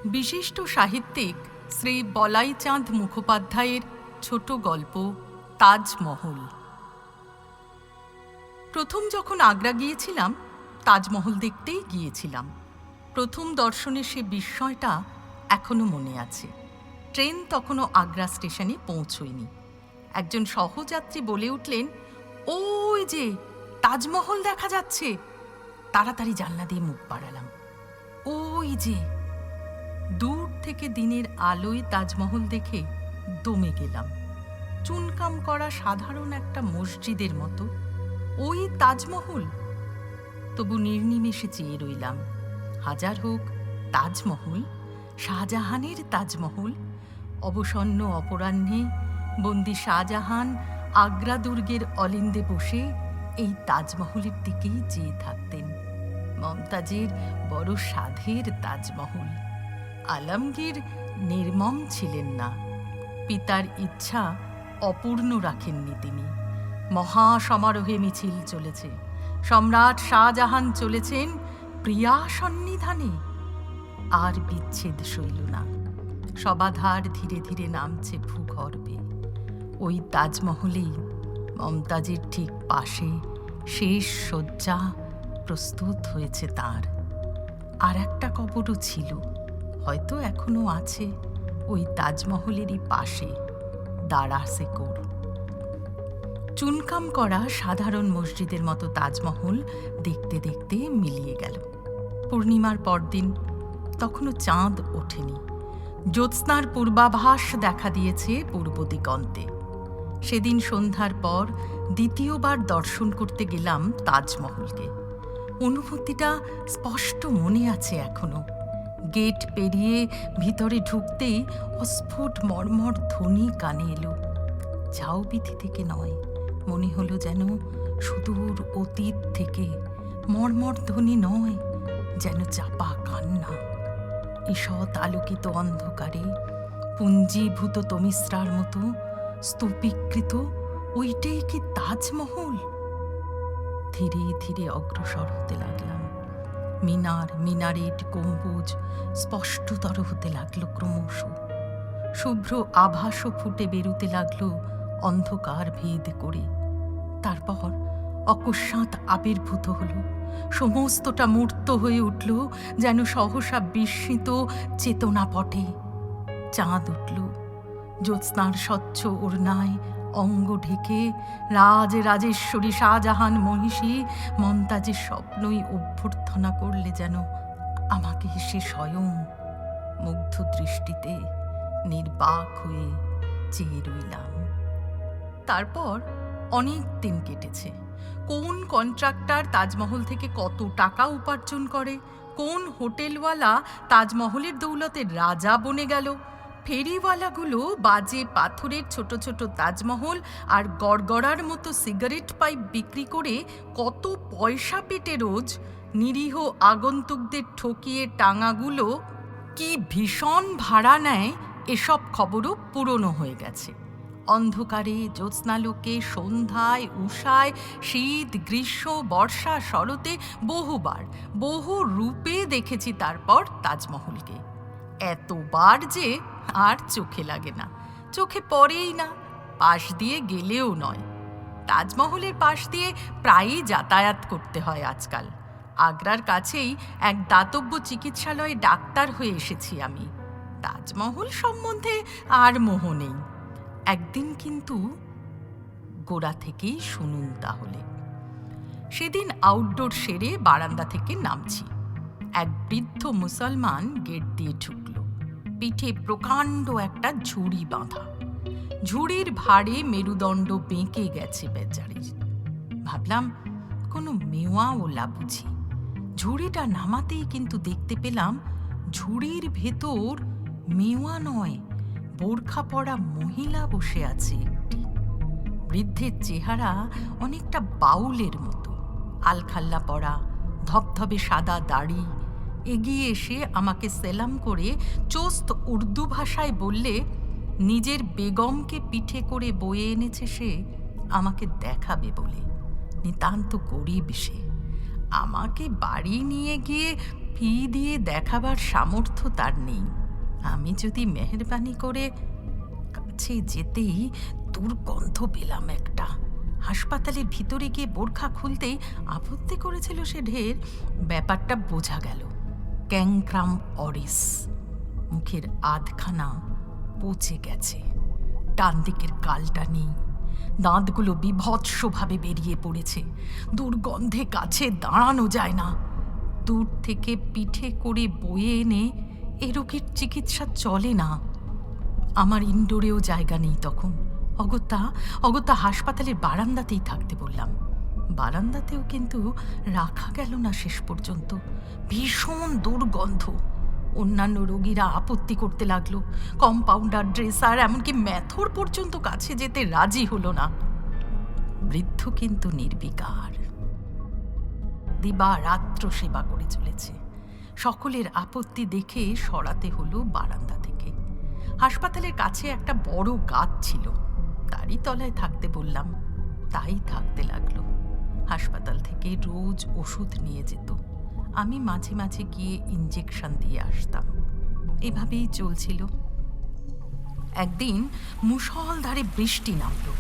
বিশিষ্ট সাহিত্যিক শ্রী বলাইচাঁদ মুখোপাধ্যায়ের ছোট গল্প তাজমহল। প্রথম যখন আগ্রা গিয়েছিলাম, তাজমহল দেখতেই গিয়েছিলাম। প্রথম দর্শনে সে বিস্ময়টা এখনো মনে আছে। ট্রেন তখনও আগ্রা স্টেশনে পৌঁছয়নি। একজন সহযাত্রী বলে উঠলেন, ওই যে তাজমহল দেখা যাচ্ছে। তাড়াতাড়ি জানলা দিয়ে মুখ বাড়ালাম। ওই যে। দূর থেকে দিনের আলোয় তাজমহল দেখে দমে গেলাম। চুনকাম করা সাধারণ একটা মসজিদের মতো ওই তাজমহল। তবু নির্নিমেষে চেয়ে রইলাম। হাজার হোক তাজমহল, শাহজাহানের তাজমহল। অবসন্ন অপরাহ্নে বন্দি শাহজাহান আগ্রা দুর্গের অলিন্দে বসে এই তাজমহলের দিকেই চেয়ে থাকতেন। মমতাজের বড় সাধের তাজমহল। আলমগীর নির্মম ছিলেন না। পিতার ইচ্ছা অপূর্ণ রাখেননি তিনি। মহাসমারোহে মিছিল চলেছে। সম্রাট শাহজাহান চলেছেন প্রিয়া সন্নিধানে। আর বিচ্ছেদ সইল না। সবাধার ধীরে ধীরে নামছে ভূগর্ভে। ওই তাজমহলেই মমতাজের ঠিক পাশে শেষ শয্যা প্রস্তুত হয়েছে তার। আর একটা কবরও ছিল, হয়তো এখনো আছে ওই তাজমহলেরই পাশে, দারাসে কোর। চুনকাম করা সাধারণ মসজিদের মতো তাজমহল দেখতে দেখতে মিলিয়ে গেল। পূর্ণিমার পরদিন, তখনও চাঁদ ওঠেনি। জ্যোৎস্নার পূর্বাভাস দেখা দিয়েছে পূর্ব দিগন্তে। সেদিন সন্ধ্যার পর দ্বিতীয়বার দর্শন করতে গেলাম তাজমহলকে। অনুভূতিটা স্পষ্ট মনে আছে এখনো। গেট পেরিয়ে ভিতরে ঢুকতেই অস্ফুট মর্মর ধ্বনি কানে এলো। ঝাউবিথি থেকে নয়, মনে হলো যেন সুদূর অতীত থেকে। মর্মর ধ্বনি নয়, যেন চাপা কান্না। ঈষৎ আলোকিত অন্ধকারে পুঞ্জীভূত তমিশ্রার মতো স্তূপীকৃত ওইটাই কি তাজমহল? ধীরে ধীরে অগ্রসর হতে লাগলাম। মিনারেট গম্বুজ স্পষ্টতর হতে লাগলো ক্রমশ। শুভ্র আভাসও ফুটে বেরুতে লাগলো অন্ধকার ভেদ করে। তারপর অকস্মাৎ আবির্ভূত হলো। সমস্তটা মূর্ত হয়ে উঠল, যেন সহসা বিস্মিত চেতনাপটে। চাঁদ উঠল। জ্যোৎস্নার স্বচ্ছ ওড়নায় অঙ্গ ঢেকে রাজেশ্বরী শাহজাহান মহিষী মমতাজের স্বপ্নই অভ্যর্থনা করলে যেন আমাকে সে স্বয়ং। মুগ্ধ দৃষ্টিতে নির্বাক হয়ে চেয়ে রইলাম। তারপর অনেক দিন কেটেছে। কোন কন্ট্রাক্টর তাজমহল থেকে কত টাকা উপার্জন করে, কোন হোটেলওয়ালা তাজমহলের দৌলতে রাজা বনে গেল, ফেরিওয়ালাগুলো বাজে পাথরের ছোট ছোট তাজমহল আর গড়গড়ার মতো সিগারেট পাইপ বিক্রি করে কত পয়সা পেটে রোজ। নিরীহ আগন্তুকদের ঠকিয়ে টাঙাগুলো কি ভীষণ ভাড়া নেয়, এসব খবরও পুরনো হয়ে গেছে। অন্ধকারে, জ্যোৎস্নালোকে, সন্ধ্যায়, উষায়, শীত, গ্রীষ্ম, বর্ষা, শরতে বহুবার, বহু রূপে দেখেছি তারপর তাজমহলকে। এতবার যে আর চোখে লাগে না, চোখে পড়েই না, পাশ দিয়ে গেলেও নয়। তাজমহলের পাশ দিয়ে প্রায়ই যাতায়াত করতে হয় আজকাল। আগ্রার কাছেই এক দাতব্য চিকিৎসালয়ে ডাক্তার হয়ে এসেছি আমি। তাজমহল সম্বন্ধে আর মোহ নেই। একদিন কিন্তু গোড়া থেকেই শুনুন তাহলে। সেদিন আউটডোর সেরে বারান্দা থেকে নামছি। এক বৃদ্ধ মুসলমান গেট দিয়ে ঢুকল। পিঠে প্রকাণ্ড একটা ঝুড়ি বাঁধা। ঝুড়ির ভারে মেরুদণ্ড বেঁকে গেছে বেচারির। ভাবলাম কোনো মেওয়া ওলা বুঝি। ঝুড়িটা নামাতেই কিন্তু দেখতে পেলাম ঝুড়ির ভেতর মেওয়া নয়, বোরখা পরা মহিলা বসে আছে একটি। বৃদ্ধের চেহারা অনেকটা বাউলের মতো, আলখাল্লা পরা, ধবধবে সাদা দাড়ি। এগিয়ে এসে আমাকে সেলাম করে চোস্ত উর্দু ভাষায় বললে, নিজের বেগমকে পিঠে করে বয়ে এনেছে সে আমাকে দেখাবে বলে। নিতান্ত গরিব সে, আমাকে বাড়ি নিয়ে গিয়ে ফি দিয়ে দেখাবার সামর্থ্য তার নেই। আমি যদি মেহেরবানি করে কাছে যেতেই দুর্গন্ধ পেলাম একটা। হাসপাতালের ভিতরে গিয়ে বোরখা খুলতেই আপত্তি করেছিল সে ঢের। ব্যাপারটা বোঝা গেল, ক্যাংক্রাম অরিস। মুখের আধখানা পচে গেছে, ডান দিকের গালটা নেই, দাঁতগুলো বিভৎসভাবে বেরিয়ে পড়েছে, দুর্গন্ধে কাছে দাঁড়ানো যায় না। দূর থেকে পিঠে করে বয়ে এনে এ রোগীর চিকিৎসা চলে না। আমার ইনডোরেও জায়গা নেই তখন। অগত্যা হাসপাতালের বারান্দাতেই থাকতে বললাম। বারান্দাতেও কিন্তু রাখা গেল না শেষ পর্যন্ত। ভীষণ দুর্গন্ধ। অন্যান্য রোগীরা আপত্তি করতে লাগলো। কম্পাউন্ডার, ড্রেসার, এমনকি ম্যাথর পর্যন্ত কাছে যেতে রাজি হলো না। বৃদ্ধ কিন্তু নির্বিকার, দিবারাত্র সেবা করে চলেছে। সকলের আপত্তি দেখে সরাতে হলো বারান্দা থেকে। হাসপাতালের কাছে একটা বড় গাছ ছিল, তারই তলায় থাকতে বললাম। তাই থাকতে লাগলো। হাসপাতাল থেকে রোজ ওষুধ নিয়ে যেত, আমি মাঝে মাঝে গিয়ে ইঞ্জেকশন দিয়ে আসতাম। এভাবেই চলছিল। একদিন মুষলধারে বৃষ্টি নামলো।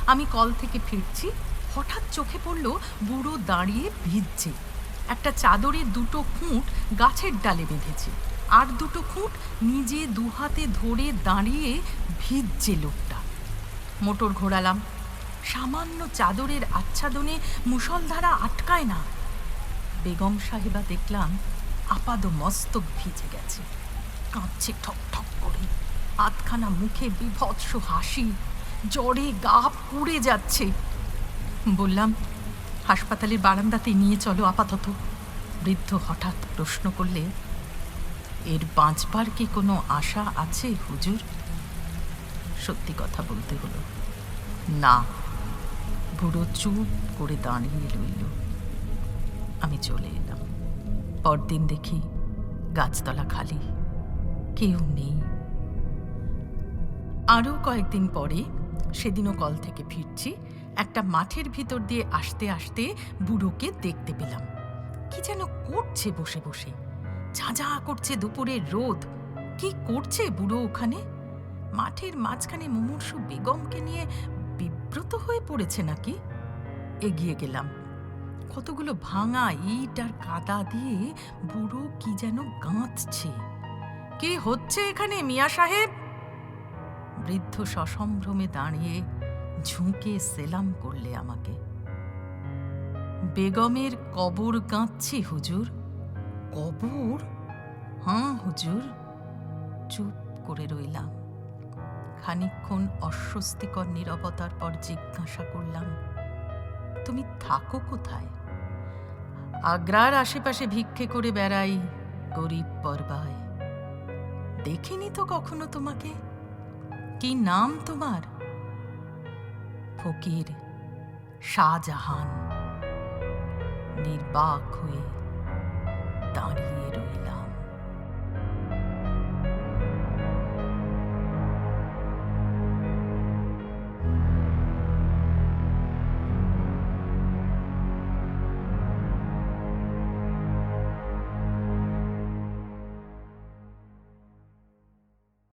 আমি কল থেকে ফিরছি, হঠাৎ চোখে পড়ল বুড়ো দাঁড়িয়ে ভিজছে। একটা চাদরের দুটো খুঁট গাছের ডালে বেঁধেছে, আর দুটো খুঁট নিজে দুহাতে ধরে দাঁড়িয়ে ভিজছে লোকটা। মোটর ঘোরালাম। সামান্য চাদরের আচ্ছাদনে মুষলধারা আটকায় না। বেগম সাহেবা দেখলাম আপাদ মস্তক ভিজে গেছে, কাঁদছে ঠক ঠক করে। আধখানা মুখে বিভৎস হাসি, জ্বরে গা পুড়ে যাচ্ছে। বললাম, হাসপাতালের বারান্দাতে নিয়ে চলো আপাতত। বৃদ্ধ হঠাৎ প্রশ্ন করলে, এর বাঁচবার কি কোনো আশা আছে হুজুর? সত্যি কথা বলতে হলো, না। বুড়ো চুপ করে দাঁড়িয়ে রইল। আমি চলে এলাম। পরদিন দেখি গাছতলা খালি, কেউ নেই। আরও কয়েকদিন পরে, সেদিনও কল থেকে ফিরছি, একটা মাঠের ভিতর দিয়ে আসতে আসতে বুড়োকে দেখতে পেলাম। কি যেন করছে বসে বসে, ঝাঁঝা করছে দুপুরের রোদ। কি করছে বুড়ো ওখানে? মাঠের মাঝখানে মুমূর্ষু বেগমকে নিয়ে বিব্রত হয়ে পড়েছে নাকি? এগিয়ে গেলাম। কতগুলো ভাঙা ইট আর কাদা দিয়ে বুড়ো কি যেন গাঁথছে। কি হচ্ছে এখানে মিয়া সাহেব? বৃদ্ধ সসম্ভ্রমে দাঁড়িয়ে ঝুঁকে সেলাম করলে আমাকে। বেগমের কবর গাঁথছি হুজুর। কবর? হ্যাঁ হুজুর। চুপ করে রইলাম। খানিকক্ষণ অস্বস্তিকর নীরবতার পর জিজ্ঞাসা করলাম, তুমি থাকো কোথায়? আগ্রার আশেপাশে ভিক্ষে করে বেড়াই, গরিব পরবায়। দেখিনি তো কখনো তোমাকে। কি নাম তোমার? ফকির শাহজাহান। নির্বাক হয়ে দাঁড়িয়ে